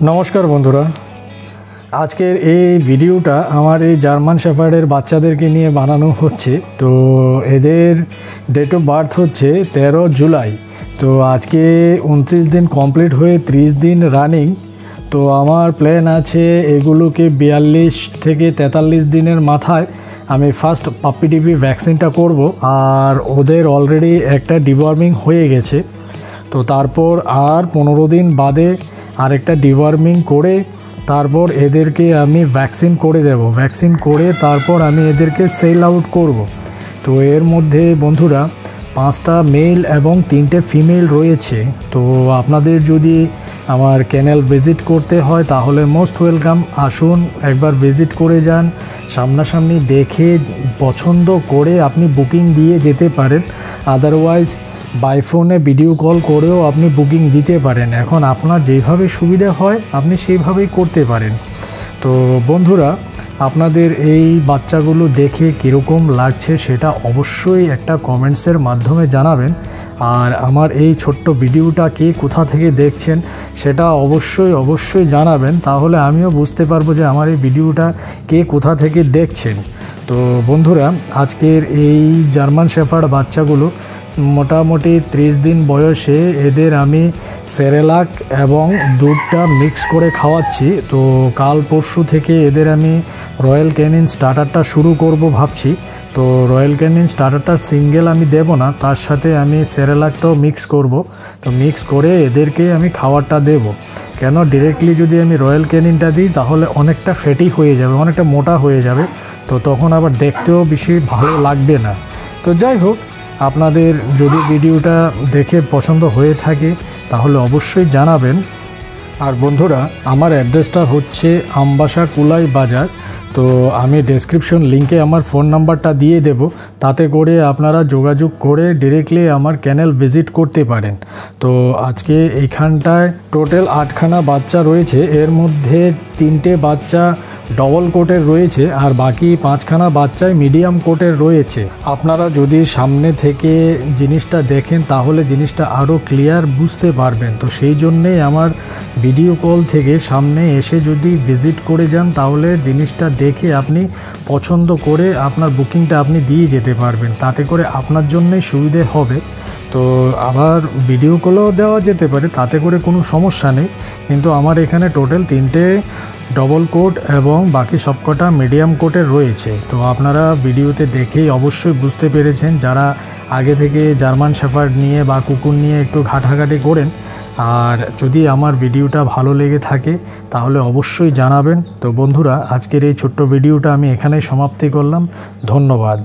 নমস্কার বন্ধুরা, আজকের এই ভিডিওটা আমার এই জার্মান শেফার্ডের বাচ্চাদেরকে নিয়ে বানানো হচ্ছে। তো এদের ডেট অফ বার্থ হচ্ছে 13 জুলাই। তো আজকে 29 দিন কমপ্লিট হয়ে 30 দিন রানিং। তো আমার প্ল্যান আছে এগুলোকে 42 থেকে 43 দিনের মাথায় আমি ফার্স্ট পাপ্পি টিপি ভ্যাকসিনটা করব। আর ওদের অলরেডি একটা ডিওয়ার্মিং হয়ে গেছে। তো তারপর আর 15 দিন বাদে আরেকটা ডিওয়ার্মিং করে তারপর এদেরকে আমি ভ্যাকসিন করে দেব। ভ্যাকসিন করে তারপর আমি এদেরকে সেল আউট করব। তো এর মধ্যে বন্ধুরা 5টা মেল এবং 3টে ফিমেল রয়েছে। তো আপনাদের যদি আমার চ্যানেল ভিজিট করতে হয় তাহলে মোস্ট ওয়েলকাম, আসুন একবার ভিজিট করে যান। সামনাসামনি দেখে পছন্দ করে আপনি বুকিং দিয়ে যেতে পারেন। আদারওয়াইজ বাই ফোনে ভিডিও কল করেও আপনি বুকিং দিতে পারেন। এখন আপনার যেভাবে সুবিধা হয় আপনি সেইভাবেই করতে পারেন। তো বন্ধুরা, আপনাদের এই বাচ্চাগুলো দেখে কীরকম লাগছে সেটা অবশ্যই একটা কমেন্টসের মাধ্যমে জানাবেন। আর আমার এই ছোট্ট ভিডিওটা কে কোথা থেকে দেখছেন সেটা অবশ্যই জানাবেন, তাহলে আমিও বুঝতে পারবো যে আমার এই ভিডিওটা কে কোথা থেকে দেখছেন। তো বন্ধুরা, আজকের এই জার্মান শেফার্ড বাচ্চাগুলো মোটামুটি 30 দিন বয়সে এদের আমি সেরেলাক এবং দুধটা মিক্স করে খাওয়াচ্ছি। তো কাল পরশু থেকে এদের আমি রয়্যাল ক্যানিন স্টার্টারটা শুরু করব ভাবছি। তো রয়্যাল ক্যানিন স্টার্টারটা সিঙ্গেল আমি দেব না, তার সাথে আমি সেরেলাকটাও মিক্স করব। তো মিক্স করে এদেরকে আমি খাবারটা দেব। কেন ডিরেক্টলি যদি আমি রয়্যাল ক্যানিনটা দিই তাহলে অনেকটা ফ্যাটি হয়ে যাবে, অনেকটা মোটা হয়ে যাবে। তো তখন আবার দেখতেও বেশি ভালো লাগবে না। তো যাই হোক, আপনাদের যদি ভিডিওটা দেখে পছন্দ হয়ে থাকে তাহলে অবশ্যই জানাবেন। আর বন্ধুরা, আমার অ্যাড্রেসটা হচ্ছে আমবাসা কুলাই বাজার। তো আমি ডেসক্রিপশন লিঙ্কে আমার ফোন নাম্বারটা দিয়ে দেব, তাতে করে আপনারা যোগাযোগ করে ডিরেক্টলি আমার চ্যানেল ভিজিট করতে পারেন। তো আজকে এইখানটায় টোটাল 8খানা বাচ্চা রয়েছে। এর মধ্যে 3টে বাচ্চা ডবল কোটের রয়েছে আর বাকি 5খানা বাচ্চায় মিডিয়াম কোটের রয়েছে। আপনারা যদি সামনে থেকে জিনিসটা দেখেন তাহলে জিনিসটা আরও ক্লিয়ার বুঝতে পারবেন। তো সেই জন্যেই আমার ভিডিও কল থেকে সামনে এসে যদি ভিজিট করে যান তাহলে জিনিসটা দেখে আপনি পছন্দ করে আপনার বুকিংটা আপনি দিয়ে যেতে পারবেন, তাতে করে আপনার জন্যই সুবিধে হবে। তো আবার ভিডিও কলও দেওয়া যেতে পারে, তাতে করে কোনো সমস্যা নেই। কিন্তু আমার এখানে টোটাল 3টে ডবল কোট এবং বাকি সবকটা মিডিয়াম কোটের রয়েছে। তো আপনারা ভিডিওতে দেখেই অবশ্যই বুঝতে পেরেছেন, যারা আগে থেকে জার্মান শেফার্ড নিয়ে বা কুকুর নিয়ে একটু ঘাটাঘাটি করেন। আর যদি আমার ভিডিওটা ভালো লেগে থাকে তাহলে অবশ্যই জানাবেন। তো বন্ধুরা, আজকের এই ছোট্ট ভিডিওটা আমি এখানেই সমাপ্তি করলাম। ধন্যবাদ।